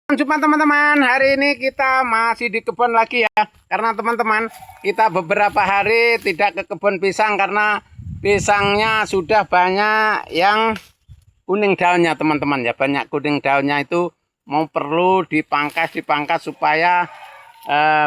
Jumpa teman-teman, hari ini kita masih di kebun lagi ya. Karena teman-teman, kita beberapa hari tidak ke kebun pisang karena pisangnya sudah banyak yang kuning daunnya teman-teman ya. Banyak kuning daunnya itu mau perlu dipangkas supaya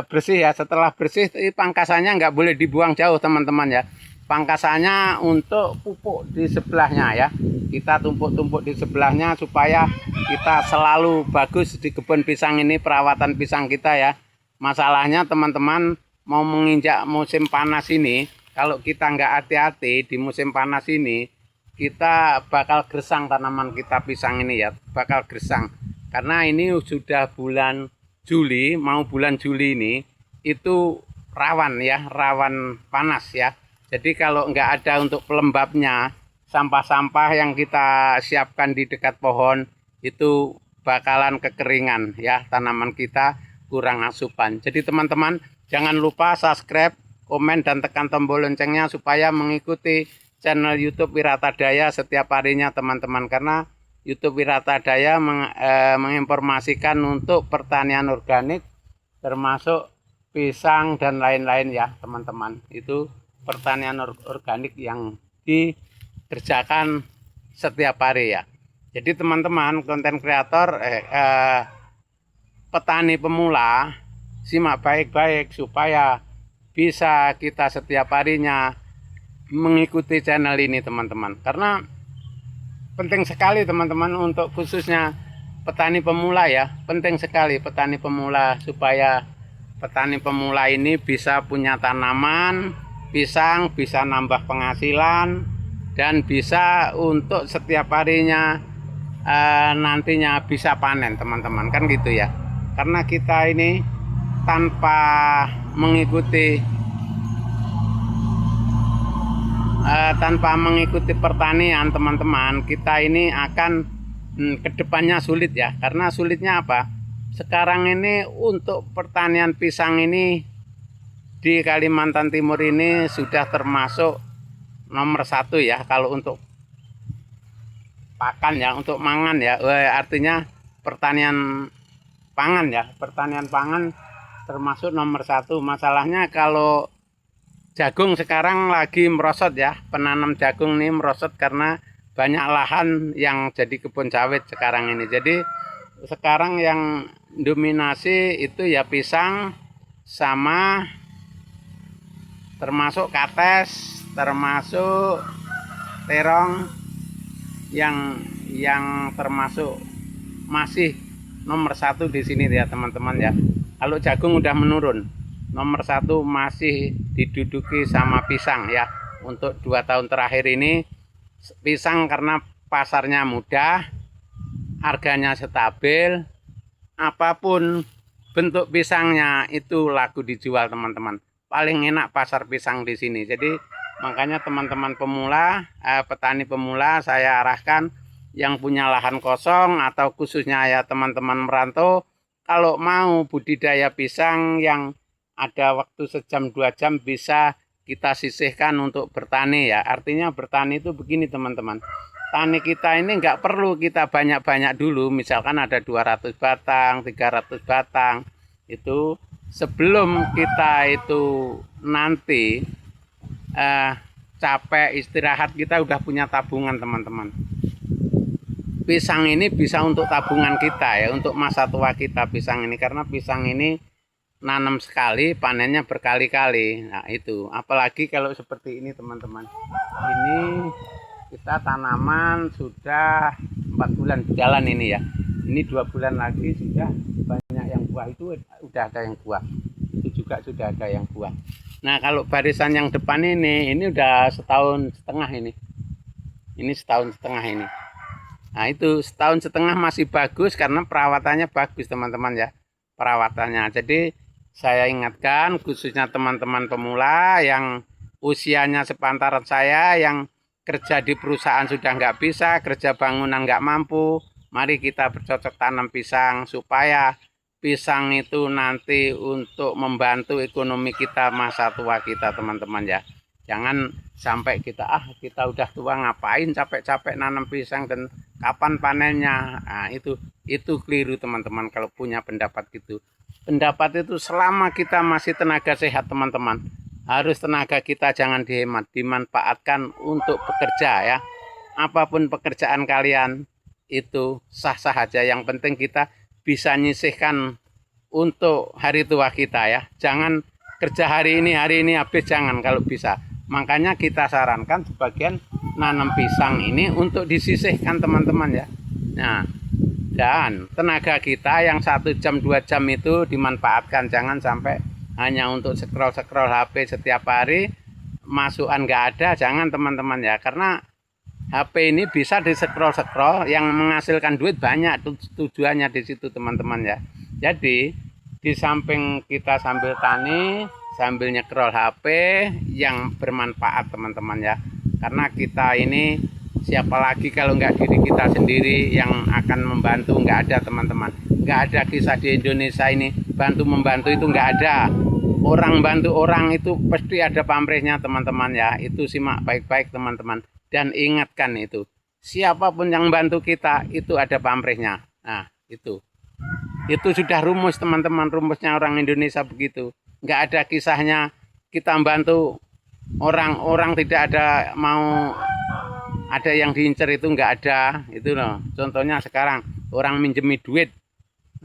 bersih ya. Setelah bersih, pangkasannya nggak boleh dibuang jauh teman-teman ya. Pangkasannya untuk pupuk di sebelahnya ya. Kita tumpuk-tumpuk di sebelahnya supaya kita selalu bagus di kebun pisang ini, perawatan pisang kita ya. Masalahnya teman-teman, mau menginjak musim panas ini, kalau kita nggak hati-hati di musim panas ini, kita bakal gersang tanaman kita pisang ini ya, bakal gersang. Karena ini sudah bulan Juli, mau bulan Juli ini, itu rawan ya, rawan panas ya. Jadi kalau nggak ada untuk pelembabnya, sampah-sampah yang kita siapkan di dekat pohon itu bakalan kekeringan ya, tanaman kita kurang asupan. Jadi teman-teman jangan lupa subscribe, komen dan tekan tombol loncengnya supaya mengikuti channel YouTube Wirata Daya setiap harinya teman-teman, karena YouTube Wirata Daya menginformasikan untuk pertanian organik termasuk pisang dan lain-lain ya teman-teman. Itu pertanian organik yang dikerjakan setiap hari ya. Jadi teman-teman konten kreator petani pemula, simak baik-baik supaya bisa kita setiap harinya mengikuti channel ini teman-teman. Karena penting sekali teman-teman untuk khususnya petani pemula ya. Penting sekali petani pemula supaya petani pemula ini bisa punya tanaman pisang, bisa nambah penghasilan dan bisa untuk setiap harinya nantinya bisa panen teman-teman, kan gitu ya. Karena kita ini tanpa mengikuti pertanian teman-teman, kita ini akan kedepannya sulit ya. Karena sulitnya apa? Sekarang ini untuk pertanian pisang ini di Kalimantan Timur ini sudah termasuk nomor 1 ya, kalau untuk pakan ya, untuk mangan ya, artinya pertanian pangan ya, pertanian pangan termasuk nomor 1. Masalahnya kalau jagung sekarang lagi merosot ya, penanam jagung ini merosot karena banyak lahan yang jadi kebun sawit sekarang ini. Jadi sekarang yang dominasi itu ya pisang sama termasuk kates, termasuk terong yang termasuk masih nomor 1 di sini ya teman-teman ya. Kalau jagung udah menurun, nomor 1 masih diduduki sama pisang ya. Untuk 2 tahun terakhir ini pisang karena pasarnya mudah, harganya stabil, apapun bentuk pisangnya itu laku dijual teman-teman. Paling enak pasar pisang di sini. Jadi makanya teman-teman pemula, petani pemula, saya arahkan yang punya lahan kosong atau khususnya ya teman-teman merantau, kalau mau budidaya pisang yang ada waktu sejam 2 jam bisa kita sisihkan untuk bertani ya. Artinya bertani itu begini teman-teman. Tani kita ini nggak perlu kita banyak-banyak dulu, misalkan ada 200 batang, 300 batang. Itu sebelum kita itu nanti capek istirahat, kita udah punya tabungan teman-teman. Pisang ini bisa untuk tabungan kita ya, untuk masa tua kita pisang ini, karena pisang ini nanam sekali panennya berkali-kali. Nah itu apalagi kalau seperti ini teman-teman, ini kita tanaman sudah 4 bulan berjalan ini ya. Ini 2 bulan lagi sudah banyak yang buah, itu udah ada yang buah, itu juga sudah ada yang buah. Nah kalau barisan yang depan ini udah 1,5 tahun ini 1,5 tahun ini. Nah itu 1,5 tahun masih bagus karena perawatannya bagus teman-teman ya, perawatannya. Jadi saya ingatkan khususnya teman-teman pemula yang usianya sepantaran saya, yang kerja di perusahaan sudah nggak bisa, kerja bangunan nggak mampu, mari kita bercocok tanam pisang supaya pisang itu nanti untuk membantu ekonomi kita masa tua kita teman-teman ya. Jangan sampai kita udah tua ngapain capek-capek nanam pisang dan kapan panennya. Nah, itu keliru teman-teman kalau punya pendapat gitu. Pendapat itu selama kita masih tenaga sehat teman-teman, harus tenaga kita jangan dihemat, dimanfaatkan untuk bekerja ya. Apapun pekerjaan kalian itu sah-sah aja. Yang penting kita bisa nyisihkan untuk hari tua kita ya. Jangan kerja hari ini habis, jangan kalau bisa. Makanya kita sarankan sebagian nanam pisang ini untuk disisihkan teman-teman ya. Nah, dan tenaga kita yang 1 jam 2 jam itu dimanfaatkan, jangan sampai hanya untuk scroll HP setiap hari, masukan nggak ada, jangan teman-teman ya. Karena HP ini bisa di scroll yang menghasilkan duit banyak, tujuannya di situ teman-teman ya. Jadi di samping kita sambil tani, sambil nyekrol HP yang bermanfaat teman-teman ya. Karena kita ini siapa lagi kalau nggak diri kita sendiri yang akan membantu, nggak ada teman-teman. Nggak ada kisah di Indonesia ini bantu-membantu itu nggak ada. Orang bantu orang itu pasti ada pamrihnya teman-teman ya. Itu simak baik-baik teman-teman. Dan ingatkan itu, siapapun yang bantu kita itu ada pamrihnya. Nah itu sudah rumus teman-teman, rumusnya orang Indonesia begitu. Nggak ada kisahnya kita bantu orang tidak ada mau ada yang diincer, itu nggak ada. Itu loh contohnya sekarang orang minjemi duit,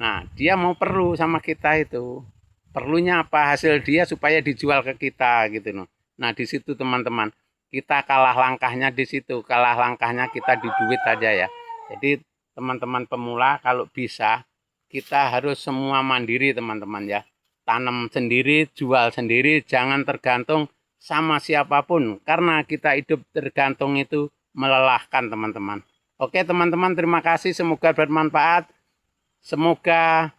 nah dia mau perlu sama kita, itu perlunya apa, hasil dia supaya dijual ke kita gitu loh. Nah di situ teman-teman kita kalah langkahnya, di situ kalah langkahnya kita di duit aja ya. Jadi teman-teman pemula kalau bisa kita harus semua mandiri teman-teman ya. Tanam sendiri, jual sendiri, jangan tergantung sama siapapun. Karena kita hidup tergantung itu melelahkan teman-teman. Oke teman-teman, terima kasih, semoga bermanfaat. Semoga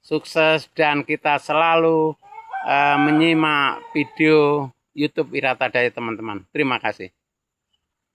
sukses dan kita selalu menyimak video YouTube Wiratadaya teman-teman. Terima kasih.